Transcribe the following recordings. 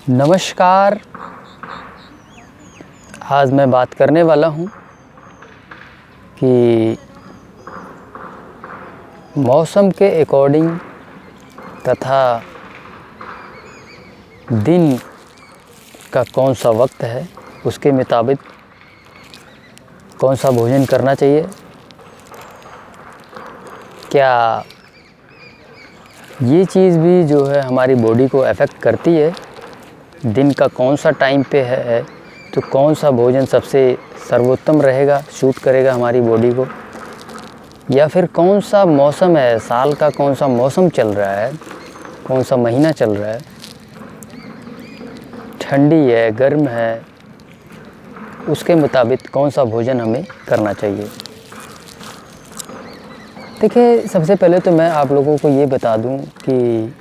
नमस्कार। आज मैं बात करने वाला हूँ कि मौसम के अकॉर्डिंग तथा दिन का कौन सा वक्त है उसके मुताबिक कौन सा भोजन करना चाहिए। क्या ये चीज़ भी जो है हमारी बॉडी को अफेक्ट करती है। दिन का कौन सा टाइम पे है तो कौन सा भोजन सबसे सर्वोत्तम रहेगा, सूट करेगा हमारी बॉडी को, या फिर कौन सा मौसम है, साल का कौन सा मौसम चल रहा है, कौन सा महीना चल रहा है, ठंडी है, गर्म है, उसके मुताबिक कौन सा भोजन हमें करना चाहिए। देखिए, सबसे पहले तो मैं आप लोगों को ये बता दूं कि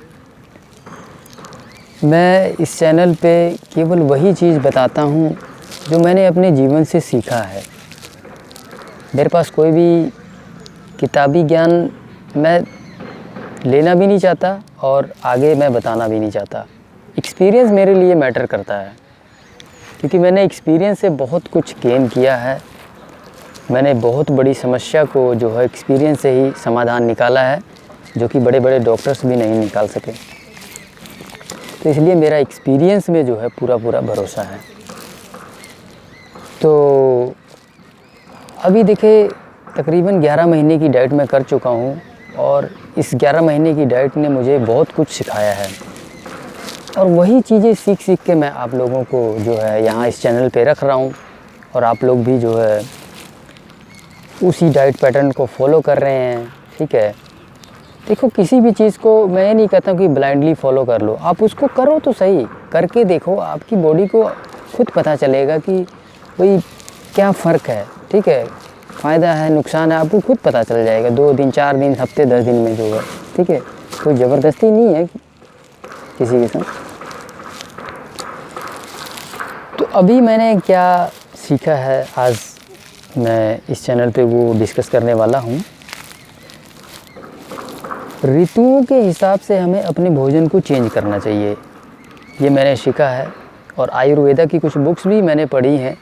मैं इस चैनल पे केवल वही चीज़ बताता हूँ जो मैंने अपने जीवन से सीखा है। मेरे पास कोई भी किताबी ज्ञान मैं लेना भी नहीं चाहता और आगे मैं बताना भी नहीं चाहता। एक्सपीरियंस मेरे लिए मैटर करता है, क्योंकि मैंने एक्सपीरियंस से बहुत कुछ गेन किया है। मैंने बहुत बड़ी समस्या को जो है एक्सपीरियंस से ही समाधान निकाला है, जो कि बड़े बड़े डॉक्टर्स भी नहीं निकाल सके। तो इसलिए मेरा एक्सपीरियंस में जो है पूरा भरोसा है। तो अभी देखिए, तकरीबन 11 महीने की डाइट मैं कर चुका हूँ और इस 11 महीने की डाइट ने मुझे बहुत कुछ सिखाया है। और वही चीज़ें सीख के मैं आप लोगों को जो है यहाँ इस चैनल पे रख रहा हूँ, और आप लोग भी जो है उसी डाइट पैटर्न को फॉलो कर रहे हैं। ठीक है, देखो, किसी भी चीज़ को मैं ये नहीं कहता हूँ कि ब्लाइंडली फॉलो कर लो, आप उसको करो तो सही, करके देखो, आपकी बॉडी को खुद पता चलेगा कि भाई क्या फ़र्क है। ठीक है, फ़ायदा है, नुकसान है, आपको खुद पता चल जाएगा 2 दिन, 4 दिन, हफ्ते, 10 दिन में जो है। ठीक है, कोई ज़बरदस्ती नहीं है किसी के साथ। तो अभी मैंने क्या सीखा है, आज मैं इस चैनल पे वो डिस्कस करने वाला हूँ। ऋतुओं के हिसाब से हमें अपने भोजन को चेंज करना चाहिए, ये मैंने सीखा है। और आयुर्वेदा की कुछ बुक्स भी मैंने पढ़ी हैं।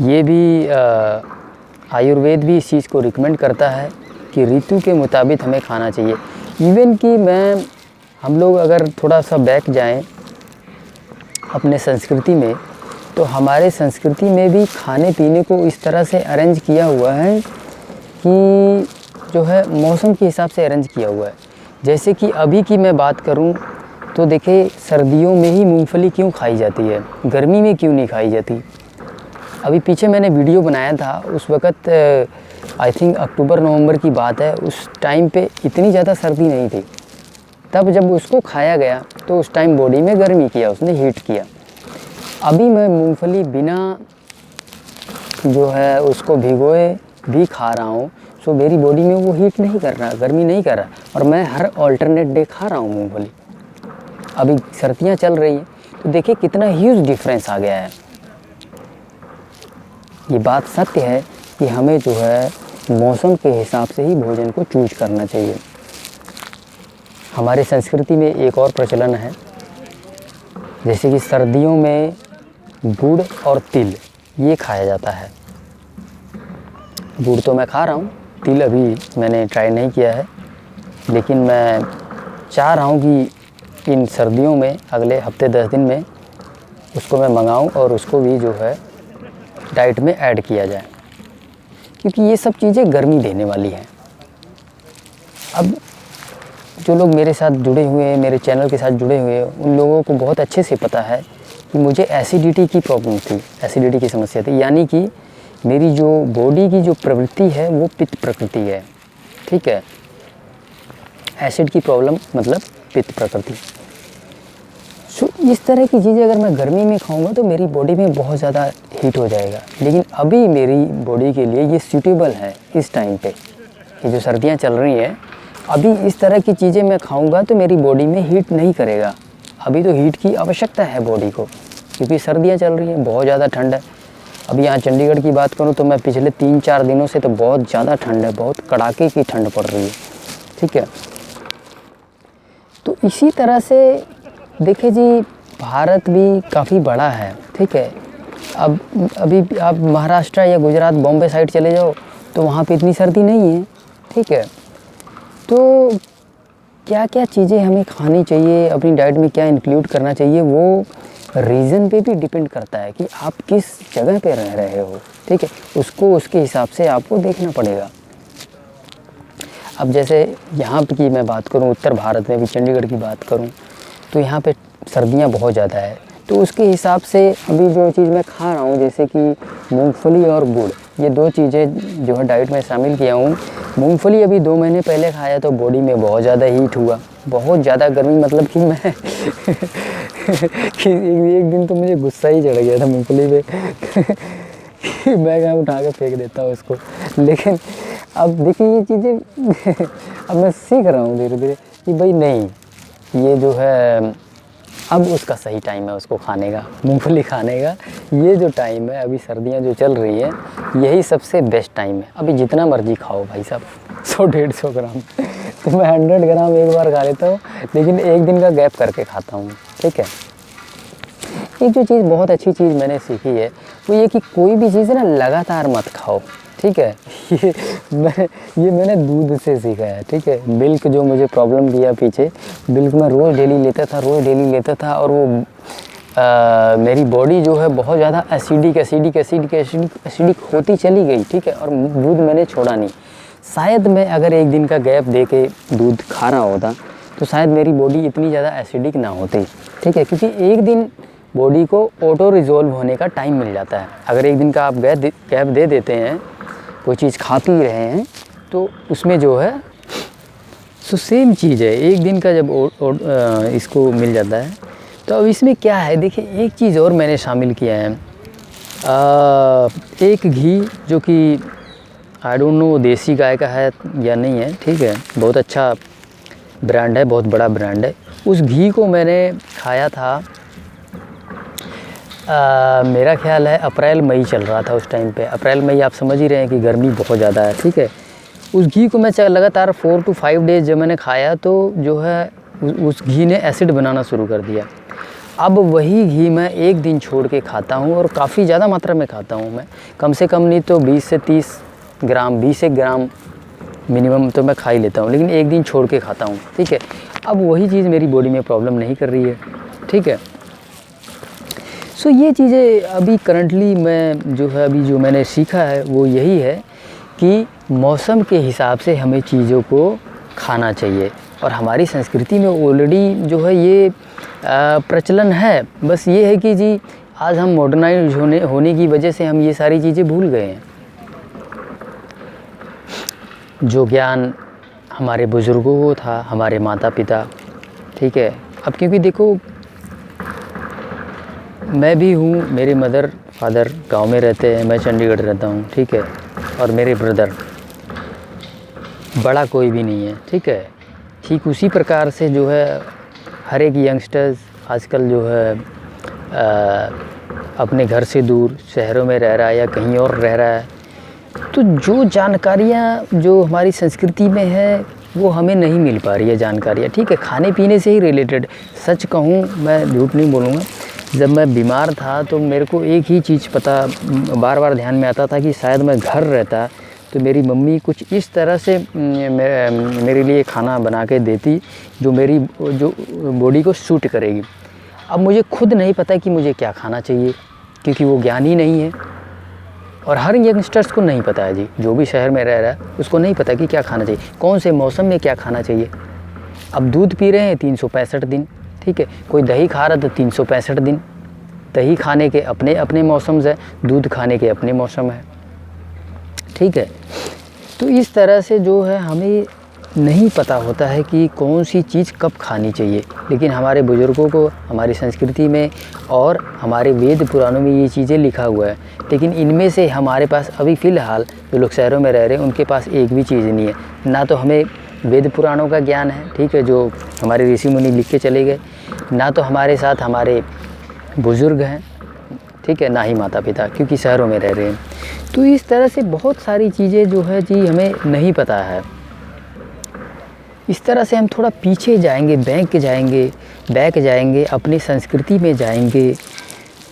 ये भी आयुर्वेद भी इस चीज़ को रिकमेंड करता है कि ऋतु के मुताबिक हमें खाना चाहिए। इवन कि हम लोग अगर थोड़ा सा बैक जाएं अपने संस्कृति में, तो हमारे संस्कृति में भी खाने पीने को इस तरह से अरेंज किया हुआ है कि जो है मौसम के हिसाब से अरेंज किया हुआ है। जैसे कि अभी की मैं बात करूं तो देखिए, सर्दियों में ही मूंगफली क्यों खाई जाती है, गर्मी में क्यों नहीं खाई जाती। अभी पीछे मैंने वीडियो बनाया था, उस वक़्त आई थिंक अक्टूबर नवंबर की बात है। उस टाइम पे इतनी ज़्यादा सर्दी नहीं थी। तब जब उसको खाया गया तो उस टाइम बॉडी में गर्मी किया, उसने हीट किया। अभी मैं मूंगफली बिना जो है उसको भिगोए भी खा रहा हूँ, तो मेरी बॉडी में वो हीट नहीं कर रहा, गर्मी नहीं कर रहा, और मैं हर ऑल्टरनेट डे खा रहा हूँ मूंगफली। अभी सर्दियाँ चल रही हैं, तो देखिए कितना ह्यूज डिफरेंस आ गया है। ये बात सत्य है कि हमें जो है मौसम के हिसाब से ही भोजन को चूज करना चाहिए। हमारे संस्कृति में एक और प्रचलन है, जैसे कि सर्दियों में गुड़ और तिल ये खाया जाता है। गुड़ तो मैं खा रहा हूँ, तिल अभी मैंने ट्राई नहीं किया है, लेकिन मैं चाह रहा हूँ कि इन सर्दियों में अगले हफ्ते 10 दिन में उसको मैं मंगाऊँ और उसको भी जो है डाइट में ऐड किया जाए, क्योंकि ये सब चीज़ें गर्मी देने वाली हैं। अब जो लोग मेरे साथ जुड़े हुए हैं, मेरे चैनल के साथ जुड़े हुए हैं, उन लोगों को बहुत अच्छे से पता है कि मुझे एसिडिटी की प्रॉब्लम थी, एसिडिटी की समस्या थी। यानी कि मेरी जो बॉडी की जो प्रवृत्ति है वो पित्त प्रकृति है। ठीक है, एसिड की प्रॉब्लम मतलब पित्त प्रकृति। सो इस तरह की चीज़ें अगर मैं गर्मी में खाऊंगा तो मेरी बॉडी में बहुत ज़्यादा हीट हो जाएगा। लेकिन अभी मेरी बॉडी के लिए ये सूटेबल है। इस टाइम पे ये जो सर्दियाँ चल रही हैं, अभी इस तरह की चीज़ें मैं खाऊंगा तो मेरी बॉडी में हीट नहीं करेगा। अभी तो हीट की आवश्यकता है बॉडी को, क्योंकि सर्दियाँ चल रही हैं, बहुत ज़्यादा ठंड है। अभी यहाँ चंडीगढ़ की बात करूँ तो मैं पिछले 3-4 दिनों से तो बहुत ज़्यादा ठंड है, बहुत कड़ाके की ठंड पड़ रही है। ठीक है, तो इसी तरह से देखिए जी, भारत भी काफ़ी बड़ा है, ठीक है। अब अभी आप महाराष्ट्र या गुजरात, बॉम्बे साइड चले जाओ तो वहाँ पे इतनी सर्दी नहीं है, ठीक है। तो क्या क्या चीज़ें हमें खानी चाहिए, अपनी डाइट में क्या इंक्लूड करना चाहिए, वो रीज़न पे भी डिपेंड करता है कि आप किस जगह पे रह रहे हो, ठीक है। उसको उसके हिसाब से आपको देखना पड़ेगा। अब जैसे यहाँ की मैं बात करूँ, उत्तर भारत में भी चंडीगढ़ की बात करूँ, तो यहाँ पे सर्दियाँ बहुत ज़्यादा है। तो उसके हिसाब से अभी जो चीज़ मैं खा रहा हूँ, जैसे कि मूंगफली और गुड़, ये दो चीज़ें जो है डाइट में शामिल किया हूँ। मूंगफली अभी 2 महीने पहले खाया तो बॉडी में बहुत ज़्यादा हीट हुआ, बहुत ज़्यादा गर्मी, मतलब कि मैं कि एक दिन तो मुझे गुस्सा ही चढ़ गया था मूंगफली पे मैं कहाँ उठा के फेंक देता हूँ उसको। लेकिन अब देखिए ये चीज़ें अब मैं सीख रहा हूँ धीरे धीरे कि भाई नहीं, ये जो है अब उसका सही टाइम है उसको खाने का, मूंगफली खाने का। ये जो टाइम है, अभी सर्दियाँ जो चल रही हैं, यही सबसे बेस्ट टाइम है। अभी जितना मर्जी खाओ भाई साहब, 100-150 ग्राम तो मैं 100 ग्राम एक बार खा लेता हूँ, लेकिन एक दिन का गैप करके खाता हूँ, ठीक है। एक जो चीज़ बहुत अच्छी चीज़ मैंने सीखी है वो ये कि कोई भी चीज़ है ना लगातार मत खाओ, ठीक है। ये मैंने दूध से सीखा है, ठीक है। मिल्क जो मुझे प्रॉब्लम दिया पीछे, मिल्क मैं रोज़ डेली लेता था और वो मेरी बॉडी जो है बहुत ज़्यादा एसिडिक होती चली गई, ठीक है। और दूध मैंने छोड़ा नहीं। शायद मैं अगर एक दिन का गैप दे के दूध खा रहा होता तो शायद मेरी बॉडी इतनी ज़्यादा एसिडिक ना होती, ठीक है। क्योंकि एक दिन बॉडी को ऑटो रिजॉल्व होने का टाइम मिल जाता है। अगर एक दिन का आप गैप दे देते हैं, कोई चीज़ खाती ही रहे हैं, तो उसमें जो है सो सेम चीज़ है, एक दिन का जब इसको मिल जाता है। तो अब इसमें क्या है, देखिए एक चीज़ और मैंने शामिल किया है, एक घी जो कि आई डोंट नो देसी गाय का है या नहीं है, ठीक है। बहुत अच्छा ब्रांड है, बहुत बड़ा ब्रांड है। उस घी को मैंने खाया था, मेरा ख्याल है अप्रैल मई चल रहा था उस टाइम पे। अप्रैल मई आप समझ ही रहे हैं कि गर्मी बहुत ज़्यादा है, ठीक है। उस घी को मैं लगातार 4 to 5 डेज़ जब मैंने खाया तो जो है उस घी ने एसिड बनाना शुरू कर दिया। अब वही घी मैं एक दिन छोड़ के खाता हूँ और काफ़ी ज़्यादा मात्रा में खाता हूँ मैं, कम से कम नहीं तो 20 से 30 ग्राम, 20 ग्राम मिनिमम तो मैं खा ही लेता हूँ, लेकिन एक दिन छोड़ के खाता हूँ, ठीक है। अब वही चीज़ मेरी बॉडी में प्रॉब्लम नहीं कर रही है, ठीक है। सो ये चीज़ें अभी करंटली मैं जो है अभी जो मैंने सीखा है वो यही है कि मौसम के हिसाब से हमें चीज़ों को खाना चाहिए। और हमारी संस्कृति में ऑलरेडी जो है ये प्रचलन है। बस ये है कि जी आज हम मॉडर्नाइज होने की वजह से हम ये सारी चीज़ें भूल गए हैं। जो ज्ञान हमारे बुज़ुर्गों को था, हमारे माता पिता, ठीक है। अब क्योंकि देखो मैं भी हूँ, मेरे मदर फादर गांव में रहते हैं, मैं चंडीगढ़ रहता हूँ, ठीक है। और मेरे ब्रदर, बड़ा कोई भी नहीं है, ठीक है। ठीक उसी प्रकार से जो है हर एक यंगस्टर्स आजकल जो है अपने घर से दूर शहरों में रह रहा है या कहीं और रह रहा है। तो जो जानकारियाँ जो हमारी संस्कृति में है वो हमें नहीं मिल पा रही है जानकारियाँ, ठीक है। खाने पीने से ही रिलेटेड सच कहूँ, मैं झूठ नहीं बोलूँगा, जब मैं बीमार था तो मेरे को एक ही चीज़ बार बार ध्यान में आता था कि शायद मैं घर रहता तो मेरी मम्मी कुछ इस तरह से मेरे लिए खाना बना के देती जो मेरी जो बॉडी को सूट करेगी। अब मुझे खुद नहीं पता कि मुझे क्या खाना चाहिए, क्योंकि वो ज्ञान ही नहीं है। और हर यंगस्टर्स को नहीं पता है जी, जो भी शहर में रह रहा है उसको नहीं पता कि क्या खाना चाहिए, कौन से मौसम में क्या खाना चाहिए। अब दूध पी रहे हैं 365 दिन, ठीक है। कोई दही खा रहा तो 365 दिन। दही खाने के अपने अपने मौसम है, दूध खाने के अपने मौसम है, ठीक है। तो इस तरह से जो है हमें नहीं पता होता है कि कौन सी चीज़ कब खानी चाहिए। लेकिन हमारे बुज़ुर्गों को, हमारी संस्कृति में और हमारे वेद पुराणों में ये चीज़ें लिखा हुआ है। लेकिन इनमें से हमारे पास अभी फ़िलहाल जो लोग शहरों में रह रहे हैं उनके पास एक भी चीज़ नहीं है। ना तो हमें वेद पुराणों का ज्ञान है, ठीक है, जो हमारे ऋषि मुनि लिख के चले गए, ना तो हमारे साथ हमारे बुज़ुर्ग हैं, ठीक है, ना ही माता पिता, क्योंकि शहरों में रह रहे हैं। तो इस तरह से बहुत सारी चीज़ें जो है जी हमें नहीं पता है। इस तरह से हम थोड़ा पीछे जाएंगे, बैक जाएंगे, अपनी संस्कृति में जाएंगे,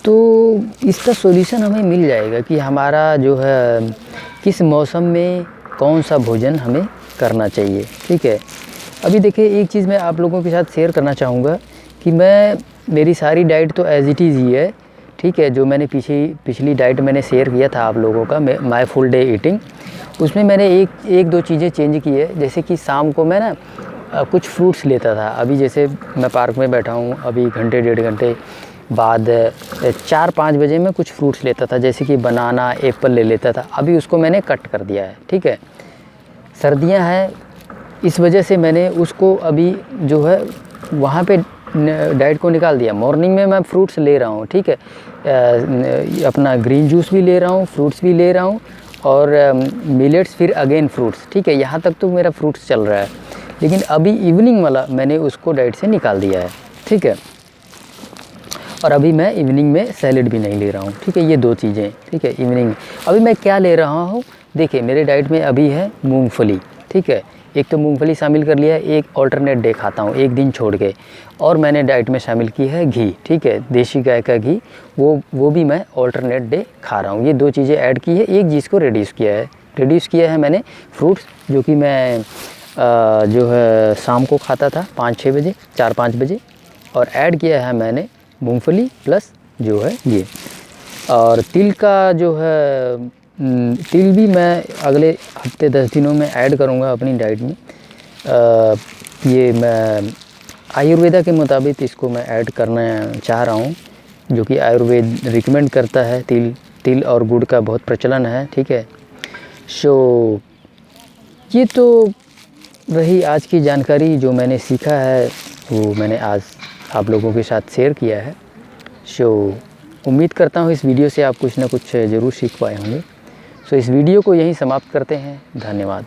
तो इसका सॉल्यूशन हमें मिल जाएगा कि हमारा जो है किस मौसम में कौन सा भोजन हमें करना चाहिए। ठीक है, अभी देखिए एक चीज़ मैं आप लोगों के साथ शेयर करना चाहूँगा कि मेरी सारी डाइट तो एज़ इट इज़ ही है। ठीक है, जो मैंने पिछली डाइट मैंने शेयर किया था आप लोगों का, माय फुल डे ईटिंग, उसमें मैंने एक दो चीज़ें चेंज की है। जैसे कि शाम को मैं ना कुछ फ्रूट्स लेता था। अभी जैसे मैं पार्क में बैठा हूँ, अभी घंटे 1.5 घंटे बाद 4-5 बजे मैं कुछ फ्रूट्स लेता था, जैसे कि बनाना, एप्पल ले लेता था। अभी उसको मैंने कट कर दिया है। ठीक है, सर्दियाँ हैं, इस वजह से मैंने उसको अभी जो है वहाँ पे डाइट को निकाल दिया। मॉर्निंग में मैं फ्रूट्स ले रहा हूँ। ठीक है, अपना ग्रीन जूस भी ले रहा हूँ, फ्रूट्स भी ले रहा हूँ, और मिलेट्स, फिर अगेन फ्रूट्स। ठीक है, यहाँ तक तो मेरा फ्रूट्स चल रहा है। लेकिन अभी इवनिंग वाला मैंने उसको डाइट से निकाल दिया है। ठीक है, और अभी मैं इवनिंग में सैलेड भी नहीं ले रहा हूँ। ठीक है, ये 2 चीज़ें। ठीक है, इवनिंग में अभी मैं क्या ले रहा हूँ, देखिए मेरे डाइट में अभी है मूंगफली। ठीक है, एक तो मूंगफली शामिल कर लिया है, एक अल्टरनेट डे खाता हूँ, एक दिन छोड़ के। और मैंने डाइट में शामिल की है घी। ठीक है, देसी गाय का घी, वो भी मैं अल्टरनेट डे खा रहा हूँ। ये 2 चीज़ें ऐड की है, एक चीज़ को रिड्यूस किया है मैंने फ्रूट्स, जो कि मैं जो है शाम को खाता था 5-6 बजे, 4-5 बजे, और ऐड किया है मैंने मूंगफली प्लस जो है ये। और तिल का जो है तिल भी मैं अगले हफ्ते 10 दिनों में ऐड करूँगा अपनी डाइट में। ये मैं आयुर्वेदा के मुताबिक इसको मैं ऐड करना चाह रहा हूँ, जो कि आयुर्वेद रिकमेंड करता है। तिल और गुड़ का बहुत प्रचलन है। ठीक है, सो ये तो रही आज की जानकारी, जो मैंने सीखा है वो मैंने आज आप लोगों के साथ शेयर किया है। सो उम्मीद करता हूँ इस वीडियो से आप कुछ ना कुछ ज़रूर सीख पाए होंगे। सो इस वीडियो को यहीं समाप्त करते हैं। धन्यवाद।